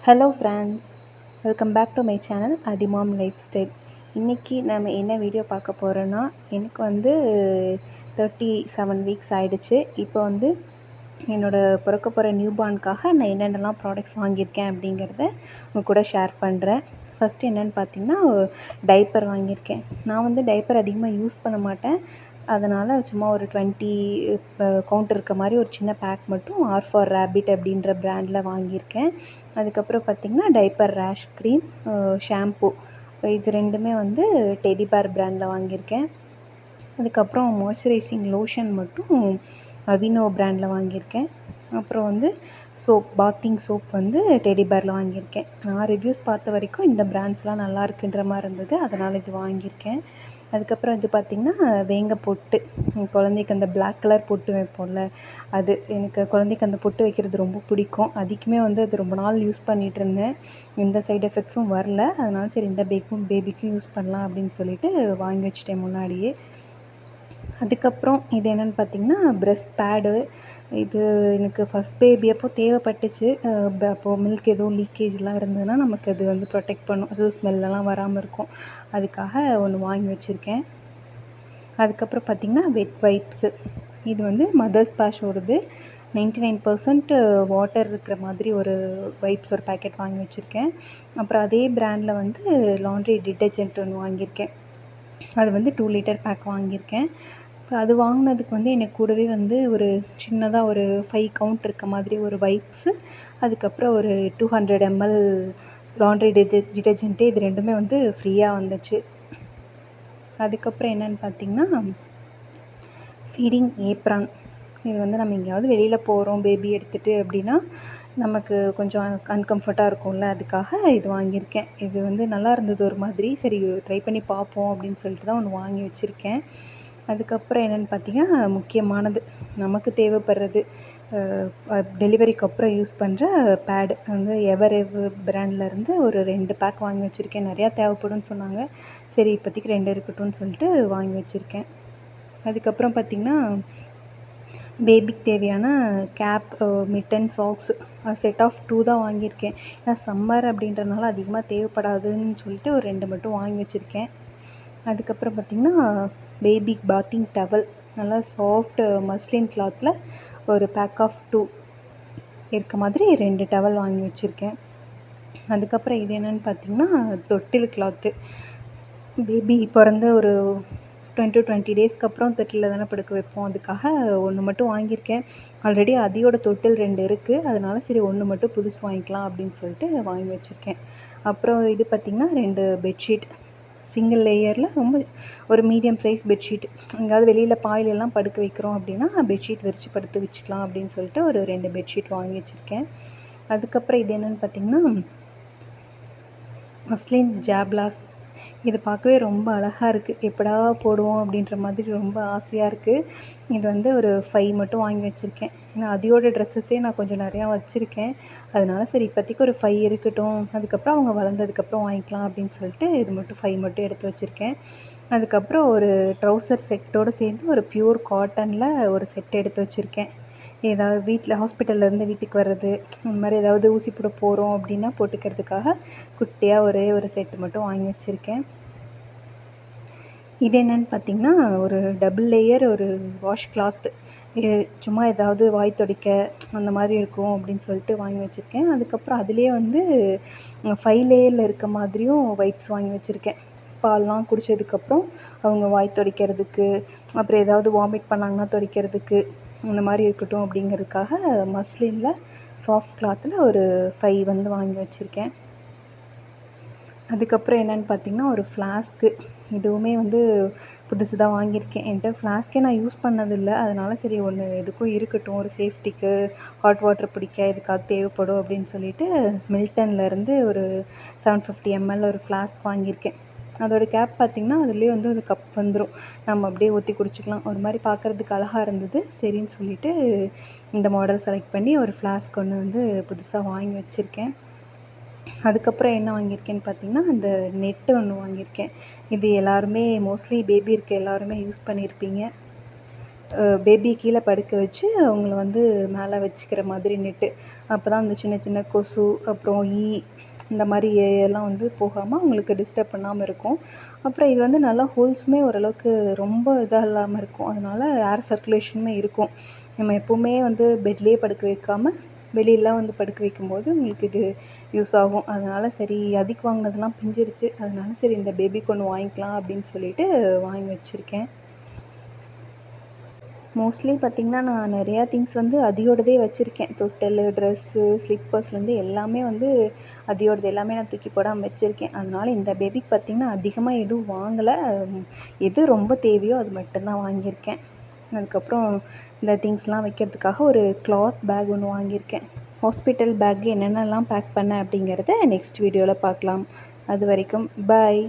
Hello friends, welcome back to my channel அதிமாம் lifestyle. இன்றைக்கி நம்ம என்ன வீடியோ பார்க்க போகிறோன்னா, எனக்கு வந்து 37 வீக்ஸ் ஆகிடுச்சு. இப்போ வந்து என்னோடய பிறக்க போகிற நியூபார்னுக்காக நான் என்னென்னலாம் ப்ராடக்ட்ஸ் வாங்கியிருக்கேன் அப்படிங்கிறத உங்கள் கூட ஷேர் பண்ணுறேன். ஃபஸ்ட்டு என்னென்னு பார்த்தீங்கன்னா, டைப்பர் வாங்கியிருக்கேன். நான் வந்து டைப்பர் அதிகமாக யூஸ் பண்ண மாட்டேன். அதனால் சும்மா ஒரு 20 கவுண்ட் இருக்க மாதிரி ஒரு சின்ன பேக் மட்டும் ஆர் ஃபார் ரேபிட் அப்படின்ற பிராண்டில் வாங்கியிருக்கேன். அதுக்கப்புறம் பார்த்திங்கன்னா டைப்பர் ரேஷ் க்ரீம், ஷாம்பு, இது ரெண்டுமே வந்து டெடி பேர் பிராண்டில் வாங்கியிருக்கேன். அதுக்கப்புறம் மாய்ஸ்சரைசிங் லோஷன் மட்டும் அவினோ பிராண்டில் வாங்கியிருக்கேன். அப்புறம் வந்து சோப், பாத்திங் சோப் வந்து டெடி பேரில் வாங்கியிருக்கேன். நான் ரிவ்யூஸ் பார்த்த வரைக்கும் இந்த பிராண்ட்ஸ்லாம் நல்லா இருக்குன்ற மாதிரி இருந்தது, அதனால் இது வாங்கியிருக்கேன். அதுக்கப்புறம் இது பார்த்திங்கன்னா வேங்க பொட்டு, குழந்தைக்கு அந்த பிளாக் கலர் பொட்டு வைப்போம்ல, அது எனக்கு குழந்தைக்கு அந்த பொட்டு வைக்கிறது ரொம்ப பிடிக்கும். அதுக்குமே வந்து அது ரொம்ப நாள் யூஸ் பண்ணிகிட்டு இருந்தேன். எந்த சைடு எஃபெக்ட்ஸும் வரல. அதனால் சரி இந்த பேபிக்கும் யூஸ் பண்ணலாம் அப்படின்னு சொல்லிட்டு வாங்கி வச்சுட்டேன் முன்னாடியே. அதுக்கப்புறம் இது என்னென்னு பார்த்திங்கன்னா ப்ரெஸ்ட் பேடு. இது எனக்கு ஃபஸ்ட் பேபி அப்போ தேவைப்பட்டுச்சு. அப்போது மில்க் எதுவும் லீக்கேஜ்லாம் இருந்ததுன்னா நமக்கு அது வந்து ப்ரொடெக்ட் பண்ணும், அது ஸ்மெல்லெல்லாம் வராமல் இருக்கும். அதுக்காக ஒன்று வாங்கி வச்சுருக்கேன். அதுக்கப்புறம் பார்த்திங்கன்னா வெட் வைப்ஸு. இது வந்து மதர்ஸ் பேஷோடது 99% வாட்டர் இருக்கிற மாதிரி ஒரு வைப்ஸ் ஒரு பேக்கெட் வாங்கி வச்சுருக்கேன். அப்புறம் அதே பிராண்டில் வந்து லாண்ட்ரி டிட்டர்ஜென்ட் ஒன்று வாங்கியிருக்கேன். அது வந்து 2 லிட்டர் பேக் வாங்கியிருக்கேன். இப்போ அது வாங்கினதுக்கு வந்து எனக்கு கூடவே வந்து ஒரு சின்னதாக ஒரு 5 கவுண்ட் இருக்க மாதிரி ஒரு வைப்ஸு, அதுக்கப்புறம் ஒரு 200 ml லாண்ட்ரி டிட்டர்ஜென்ட்டு, இது ரெண்டுமே வந்து ஃப்ரீயாக வந்துச்சு. அதுக்கப்புறம் என்னென்னு பார்த்திங்கன்னா ஃபீடிங் ஏப்ரான். இது வந்து நம்ம எங்கேயாவது வெளியில் போகிறோம் பேபி எடுத்துகிட்டு அப்படின்னா நமக்கு கொஞ்சம் அன்கம்ஃபர்ட்டாக இருக்கும்ல, அதுக்காக இது வாங்கியிருக்கேன். இது வந்து நல்லா இருந்தது ஒரு மாதிரி, சரி ட்ரை பண்ணி பார்ப்போம் அப்படின்னு சொல்லிட்டு தான் ஒன்று வாங்கி வச்சுருக்கேன். அதுக்கப்புறம் என்னென்னு பார்த்திங்கன்னா முக்கியமானது, நமக்கு தேவைப்படுறது, டெலிவரிக்கு அப்புறம் யூஸ் பண்ணுற பேடு வந்து பிராண்ட்லேருந்து ஒரு 2 பேக் வாங்கி வச்சுருக்கேன். நிறையா தேவைப்படும்னு சொன்னாங்க, சரி இப்போதைக்கு 2 இருக்கட்டும்னு சொல்லிட்டு வாங்கி வச்சுருக்கேன். அதுக்கப்புறம் பார்த்திங்கன்னா பேபிக்கு தேவையான கேப், மிட்டன், சாக்ஸு செட் ஆஃப் 2 தான் வாங்கியிருக்கேன். ஏன்னா சம்மர் அப்படின்றனால அதிகமாக தேவைப்படாதுன்னு சொல்லிட்டு ஒரு 2 மட்டும் வாங்கி வச்சுருக்கேன். அதுக்கப்புறம் பார்த்திங்கன்னா பேபிக்கு பாத்திங் டவல், நல்லா சாஃப்ட் மஸ்லின் கிளாத்தில் ஒரு பேக் ஆஃப் 2 இருக்க மாதிரி 2 டவல் வாங்கி வச்சுருக்கேன். அதுக்கப்புறம் இது என்னென்னு பார்த்திங்கன்னா தொட்டில் கிளாத்து. பேபி பிறந்த ஒரு 10 to 20 டேஸ்க்கு அப்புறம் தொட்டிலில் தானே படுக்க வைப்போம், அதுக்காக ஒன்று மட்டும் வாங்கியிருக்கேன். ஆல்ரெடி அதியோட தொட்டில் 2 இருக்குது, அதனால் சரி ஒன்று மட்டும் புதுசு வாங்கிக்கலாம் அப்படின்னு சொல்லிட்டு வாங்கி வச்சுருக்கேன். அப்புறம் இது பார்த்திங்கன்னா 2 பெட்ஷீட், சிங்கிள் லேயரில் ரொம்ப ஒரு மீடியம் சைஸ் பெட்ஷீட். எங்கேயாவது வெளியில் பாயிலெல்லாம் படுக்க வைக்கிறோம் அப்படின்னா பெட்ஷீட் விரித்து படுத்து வச்சுக்கலாம் அப்படின்னு சொல்லிட்டு ஒரு 2 பெட்ஷீட் வாங்கி வச்சுருக்கேன். அதுக்கப்புறம் இது என்னென்னு பார்த்திங்கன்னா மஸ்லின் ஜாப்லாஸ். இது பார்க்கவே ரொம்ப அழகாக இருக்குது, எப்படா போடுவோம் அப்படின்ற மாதிரி ரொம்ப ஆசையாக இருக்குது. இது வந்து ஒரு 5 மட்டும் வாங்கி வச்சுருக்கேன். ஏன்னா அதியோட ட்ரெஸ்ஸஸே நான் கொஞ்சம் நிறையா வச்சுருக்கேன். அதனால சரி இப்போதைக்கு ஒரு 5 இருக்கட்டும், அதுக்கப்புறம் அவங்க வளர்ந்ததுக்கப்புறம் வாங்கிக்கலாம் அப்படின்னு சொல்லிட்டு இது மட்டும் 5 மட்டும் எடுத்து வச்சுருக்கேன். அதுக்கப்புறம் ஒரு ட்ரௌசர் செட்டோடு சேர்ந்து ஒரு ப்யூர் காட்டனில் ஒரு செட் எடுத்து வச்சுருக்கேன். ஏதாவது வீட்டில் ஹாஸ்பிட்டல்லேருந்து வீட்டுக்கு வர்றது, அந்த மாதிரி ஏதாவது ஊசி போட போகிறோம் அப்படின்னா போட்டுக்கிறதுக்காக குட்டியாக ஒரே ஒரு செட்டு மட்டும் வாங்கி வச்சுருக்கேன். இது என்னென்னு பார்த்திங்கன்னா ஒரு டபுள் லேயர் ஒரு வாஷ் கிளாத்து. இது சும்மா ஏதாவது வாய் துடைக்க அந்த மாதிரி இருக்கும் அப்படின்னு சொல்லிட்டு வாங்கி வச்சுருக்கேன். அதுக்கப்புறம் அதுலேயே வந்து 5 லேயரில் இருக்க மாதிரியும் வைப்ஸ் வாங்கி வச்சுருக்கேன். பால்லாம் குடித்ததுக்கப்புறம் அவங்க வாய் துடைக்கிறதுக்கு, அப்புறம் ஏதாவது வாமிட் பண்ணாங்கன்னா துடைக்கிறதுக்கு, இந்த மாதிரி இருக்கட்டும் அப்படிங்கிறதுக்காக மஸ்லினில் சாஃப்ட் கிளாத்தில் ஒரு 5 வந்து வாங்கி வச்சுருக்கேன். அதுக்கப்புறம் என்னென்னு பார்த்திங்கன்னா ஒரு ஃப்ளாஸ்க்கு. இதுவுமே வந்து புதுசு தான் வாங்கியிருக்கேன். என்கிட்ட ஃப்ளாஸ்க்கே நான் யூஸ் பண்ணதில்லை, அதனால் சரி ஒன்று எதுக்கும் இருக்கட்டும், ஒரு சேஃப்டிக்கு ஹாட் வாட்டர் பிடிக்க எதுக்காவது தேவைப்படும் அப்படின்னு சொல்லிட்டு மில்டன்லேருந்து ஒரு 750 ml ஒரு ஃப்ளாஸ்க் வாங்கியிருக்கேன். அதோடய கேப் பார்த்திங்கன்னா அதுலேயே வந்து ஒரு கப் வந்துடும், நம்ம அப்படியே ஊற்றி குடிச்சிக்கலாம். ஒரு மாதிரி பார்க்குறதுக்கு அழகாக இருந்தது, சரின்னு சொல்லிவிட்டு இந்த மாடல் செலக்ட் பண்ணி ஒரு ஃப்ளாஸ்க் ஒன்று வந்து புதுசாக வாங்கி வச்சுருக்கேன். அதுக்கப்புறம் என்ன வாங்கியிருக்கேன்னு பார்த்திங்கன்னா அந்த நெட்டு ஒன்று வாங்கியிருக்கேன். இது எல்லாருமே மோஸ்ட்லி பேபி இருக்க எல்லாருமே யூஸ் பண்ணியிருப்பீங்க. பேபி கீழே படுக்க வச்சு அவங்கள வந்து மேலே வச்சுக்கிற மாதிரி நெட்டு. அப்போ தான் அந்த சின்ன சின்ன கொசு அப்புறம் இந்த மாதிரி எல்லாம் வந்து போகாமல் அவங்களுக்கு டிஸ்டர்ப் பண்ணாமல் இருக்கும். அப்புறம் இது வந்து நல்லா ஹோல்ஸுமே ஓரளவுக்கு ரொம்ப இதாக இல்லாமல் இருக்கும். அதனால் ஏர் சர்க்குலேஷனுமே இருக்கும். நம்ம எப்போவுமே வந்து பெட்லேயே படுக்க வைக்காமல் வெளியிலலாம் வந்து படுக்க வைக்கும்போது உங்களுக்கு இது யூஸ் ஆகும். அதனால் சரி அதுக்கு வாங்கினதெல்லாம் பிஞ்சிருச்சு. அதனால சரி இந்த பேபிக்கு ஒன்று வாங்கிக்கலாம் அப்படின்னு சொல்லிட்டு வாங்கி வச்சுருக்கேன். மோஸ்ட்லி பார்த்திங்கன்னா நான் நிறையா திங்ஸ் வந்து அதியோடதே வச்சுருக்கேன். தொட்டில், ட்ரெஸ்ஸு, ஸ்லிப்பர்ஸ்லேருந்து எல்லாமே வந்து அதியோடது எல்லாமே நான் தூக்கி போடாமல் வச்சுருக்கேன். அதனால் இந்த பேபிக்கு பார்த்திங்கன்னா அதிகமாக எதுவும் வாங்கலை. எது ரொம்ப தேவையோ அது மட்டும்தான் வாங்கியிருக்கேன். அதுக்கப்புறம் இந்த திங்ஸ்லாம் வைக்கிறதுக்காக ஒரு கிளாத் பேக் ஒன்று வாங்கியிருக்கேன். ஹாஸ்பிட்டல் பேக் என்னென்னலாம் பேக் பண்ணேன் அப்படிங்கிறத நெக்ஸ்ட் வீடியோவில் பார்க்கலாம். அது வரைக்கும் பாய்.